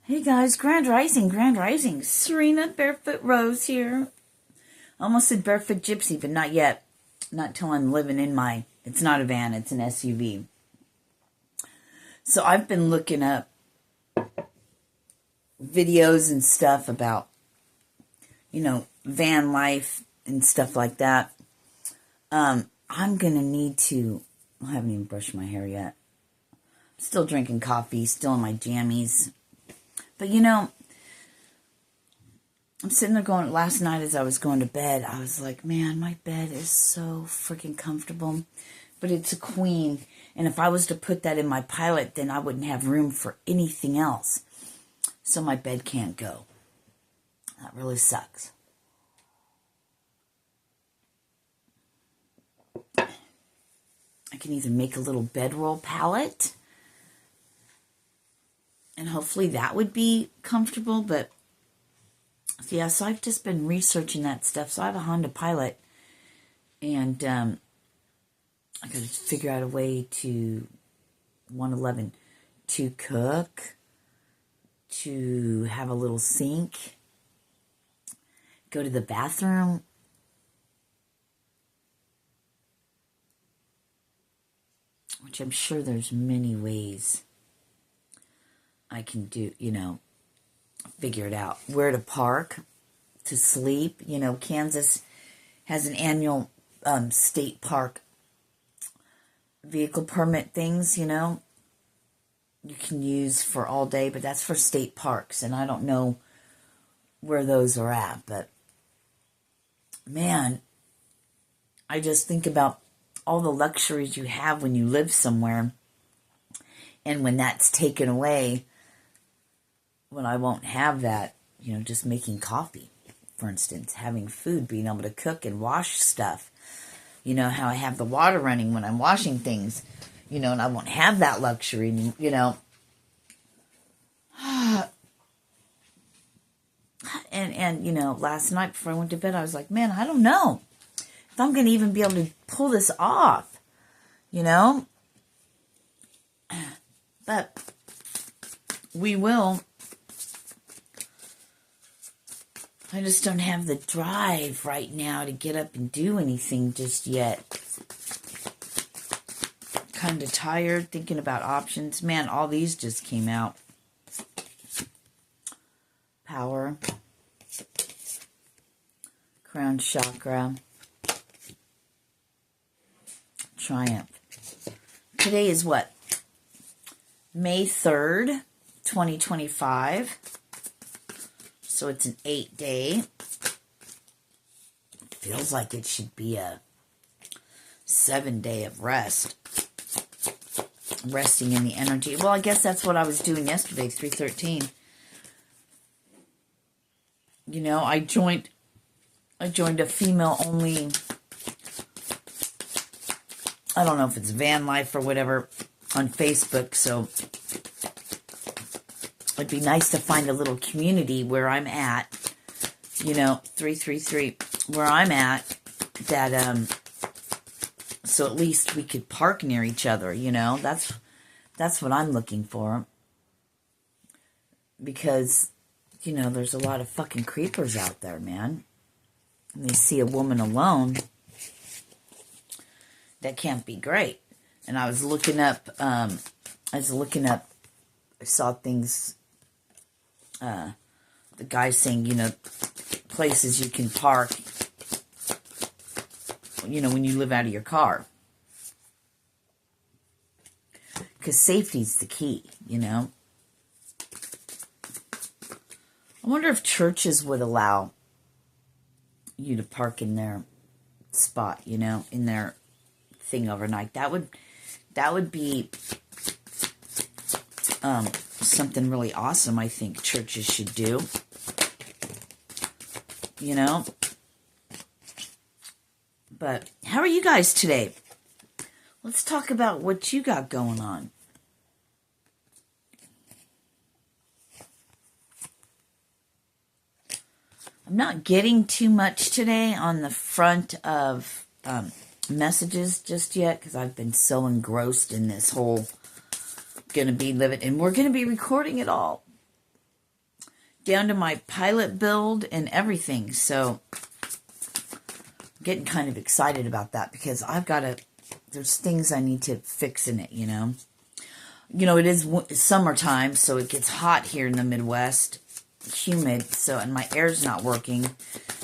Hey guys, Grand Rising. Serena, Barefoot Rose here. Almost said Barefoot Gypsy, but not yet. Not till I'm living in my, it's not a van, it's an SUV. So I've been looking up videos and stuff about, van life and stuff like that. I'm going to need to, I haven't even brushed my hair yet. Still drinking coffee, still in my jammies. But I'm sitting there going, last night as I was going to bed, I was like, man, my bed is so freaking comfortable. But it's a queen. And if I was to put that in my pilot, then I wouldn't have room for anything else. So my bed can't go. That really sucks. I can either make a little bedroll pallet, and hopefully that would be comfortable, but yeah, so I've just been researching that stuff. So I have a Honda Pilot, and I got to figure out a way to 111 to cook, to have a little sink, go to the bathroom, which I'm sure there's many ways I can do, figure it out. Where to park, to sleep. Kansas has an annual state park vehicle permit things, you can use for all day, but that's for state parks, and I don't know where those are at, but man, I just think about all the luxuries you have when you live somewhere, and when that's taken away, when I won't have that, just making coffee, for instance, having food, being able to cook and wash stuff. How I have the water running when I'm washing things, and I won't have that luxury, And last night before I went to bed, I was like, man, I don't know if I'm going to even be able to pull this off, But we will. I just don't have the drive right now to get up and do anything just yet. Kind of tired, thinking about options. Man, all these just came out. Power. Crown Chakra. Triumph. Today is what? May 3rd, 2025. So it's an 8-day. Feels like it should be a 7-day of rest. Resting in the energy. Well, I guess that's what I was doing yesterday, 3/13. I joined a female-only, I don't know if it's van life or whatever, on Facebook, so it'd be nice to find a little community where I'm at, 333, where I'm at, that, so at least we could park near each other, that's what I'm looking for, because, there's a lot of fucking creepers out there, man, and they see a woman alone, that can't be great. And I was looking up, I saw things, the guy saying, places you can park, when you live out of your car. Because safety's the key, I wonder if churches would allow you to park in their spot, in their thing overnight. That would be something really awesome I think churches should do. But how are you guys today? Let's talk about what you got going on. I'm not getting too much today on the front of messages just yet, because I've been so engrossed in this whole gonna be living, and we're gonna be recording it all. down to my pilot build and everything. So I'm getting kind of excited about that because I've got to, there's things I need to fix in it, you know. You know, it is summertime, so it gets hot here in the Midwest, humid, so, and my air's not working.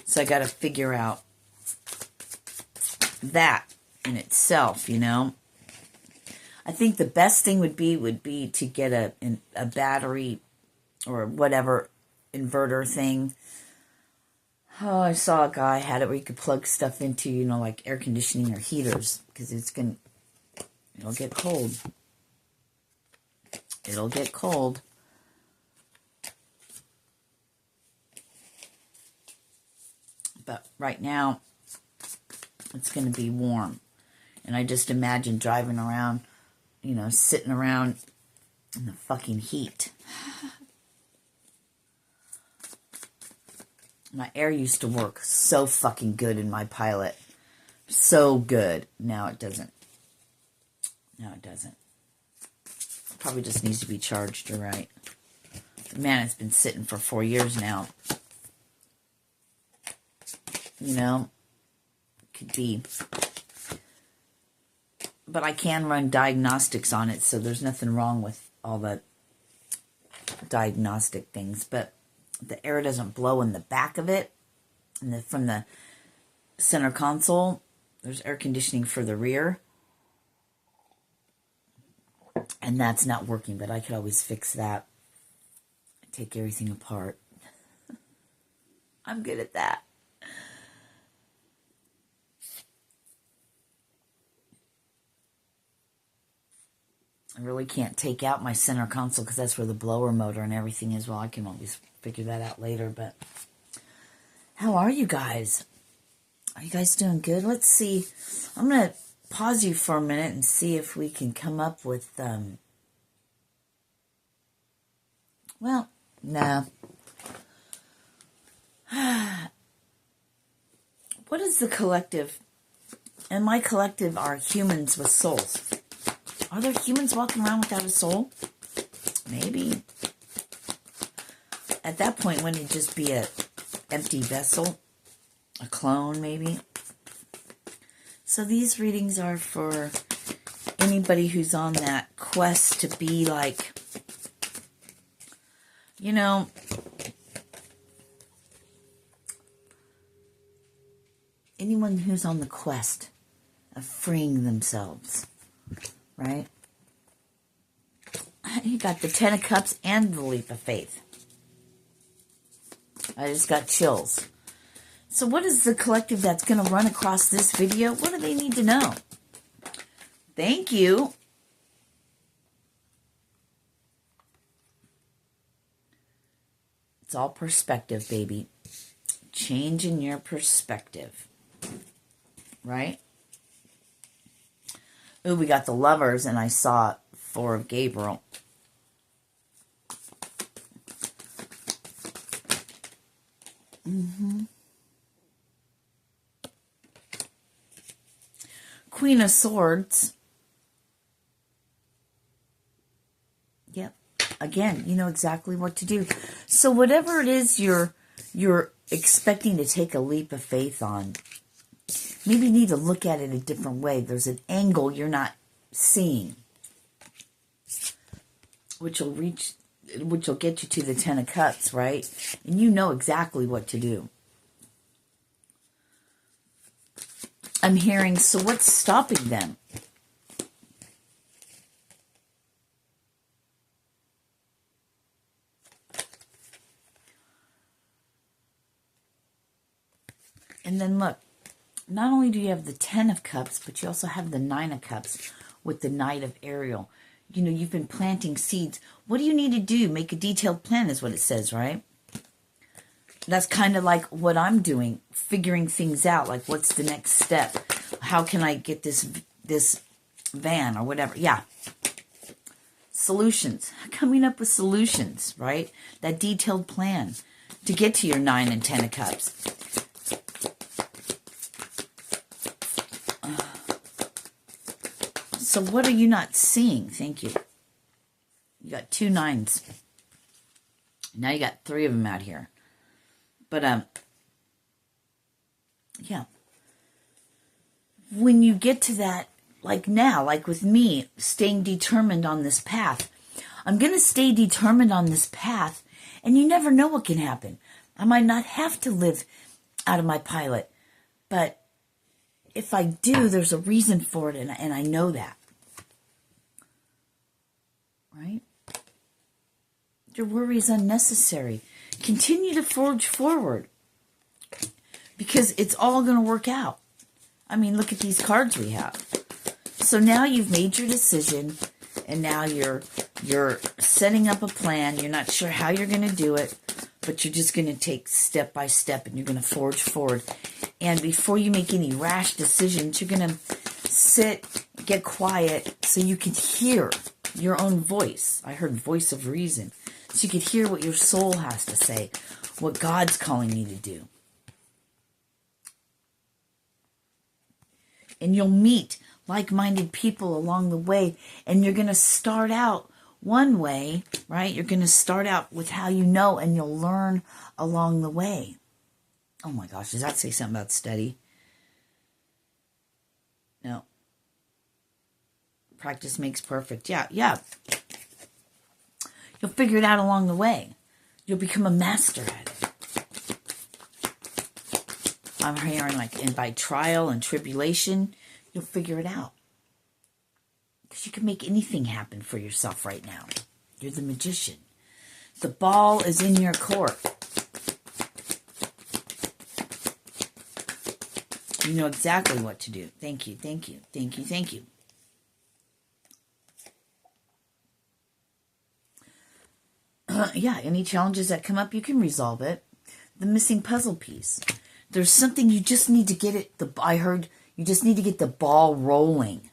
So I got to figure out that in itself, you know. I think the best thing would be to get a battery or whatever inverter thing. Oh, I saw a guy had it where you could plug stuff into, you know, like air conditioning or heaters, because it'll get cold. It'll get cold. But right now, it's going to be warm. And I just imagine driving around, you know, sitting around in the fucking heat. My air used to work so fucking good in my Pilot. So good. Now it doesn't. No, it doesn't. Probably just needs to be charged, you're right. Man, it's been sitting for 4 years now. You know, could be. But I can run diagnostics on it, so there's nothing wrong with all the diagnostic things. But the air doesn't blow in the back of it. And from the center console, there's air conditioning for the rear. And that's not working, but I could always fix that. Take everything apart. I'm good at that. I really can't take out my center console because that's where the blower motor and everything is. Well, I can always figure that out later, but how are you guys? Are you guys doing good? Let's see. I'm going to pause you for a minute and see if we can come up with, well, no. What is the collective? And my collective are humans with souls. Are there humans walking around without a soul? Maybe. At that point, wouldn't it just be an empty vessel? A clone, maybe? So these readings are for anybody who's on that quest to be like, you know, anyone who's on the quest of freeing themselves. Right? You got the Ten of Cups and the Leap of Faith. I just got chills. So what is the collective that's going to run across this video? What do they need to know? Thank you. It's all perspective, baby. Changing your perspective. Right? Ooh, we got the Lovers, and I saw 4 of Gabriel. Queen of Swords. Yep. Again, you know exactly what to do. So whatever it is you're expecting to take a leap of faith on, maybe you need to look at it a different way. There's an angle you're not seeing, which will get you to the Ten of Cups, right? And you know exactly what to do. I'm hearing, so what's stopping them? And then look. Not only do you have the 10 of Cups, but you also have the 9 of Cups with the Knight of Ariel. You know, you've been planting seeds. What do you need to do? Make a detailed plan is what it says, right? That's kind of like what I'm doing, figuring things out. Like, what's the next step? How can I get this van or whatever? Yeah. Solutions. Coming up with solutions, right? That detailed plan to get to your 9 and 10 of Cups. So what are you not seeing? Thank you. You got 2 9s. Now you got 3 of them out here. But, yeah. When you get to that, like now, like with me, staying determined on this path, I'm going to stay determined on this path, and you never know what can happen. I might not have to live out of my pilot, but if I do, there's a reason for it, and I know that. Right? Your worry is unnecessary. Continue to forge forward, because it's all going to work out. I mean, look at these cards we have. So now you've made your decision, and now you're setting up a plan. You're not sure how you're going to do it, but you're just going to take step by step, and you're going to forge forward. And before you make any rash decisions, you're going to sit, get quiet, so you can hear your own voice. I heard voice of reason. So you can hear what your soul has to say, what God's calling you to do. And you'll meet like-minded people along the way, and you're going to start out one way, right? You're going to start out with how you know, and you'll learn along the way. Oh my gosh, does that say something about study? No. Practice makes perfect. Yeah. You'll figure it out along the way. You'll become a master at it. I'm hearing and by trial and tribulation, you'll figure it out. Because you can make anything happen for yourself right now. You're the magician. The ball is in your court. You know exactly what to do. Thank you. Yeah, any challenges that come up, you can resolve it. The missing puzzle piece. There's something you just need to get it. I heard you just need to get the ball rolling.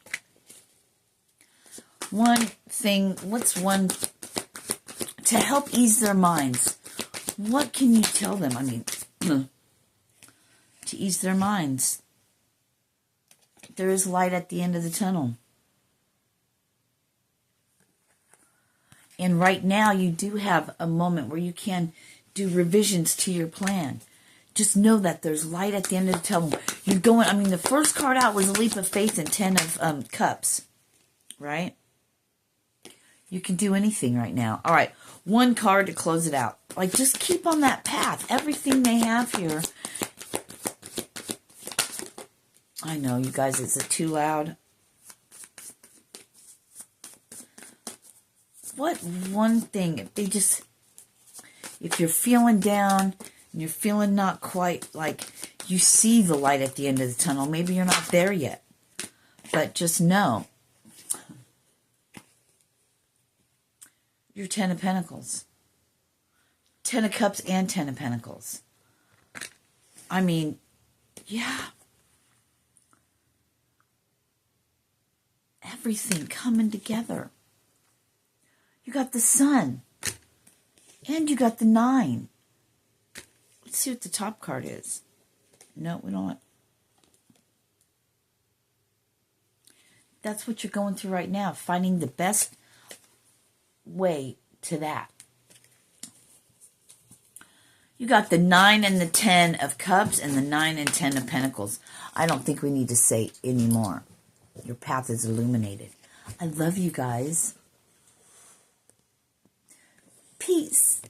One thing, what's one to help ease their minds? What can you tell them? I mean, to ease their minds. There is light at the end of the tunnel. And right now you do have a moment where you can do revisions to your plan. Just know that there's light at the end of the tunnel. You're going, I mean, the first card out was a leap of faith and 10 of cups, right? You can do anything right now. All right, one card to close it out. Like, just keep on that path. Everything they have here. I know, you guys, is it too loud? What one thing, if you're feeling down and you're feeling not quite like you see the light at the end of the tunnel, maybe you're not there yet, but just know you're 10 of Pentacles, 10 of Cups and 10 of Pentacles. I mean, yeah. Everything coming together. You got the Sun. And you got the 9. Let's see what the top card is. No, we don't. That's what you're going through right now. Finding the best way to that. You got the 9 and the 10 of Cups and the 9 and 10 of Pentacles. I don't think we need to say anymore. Your path is illuminated. I love you guys. Peace.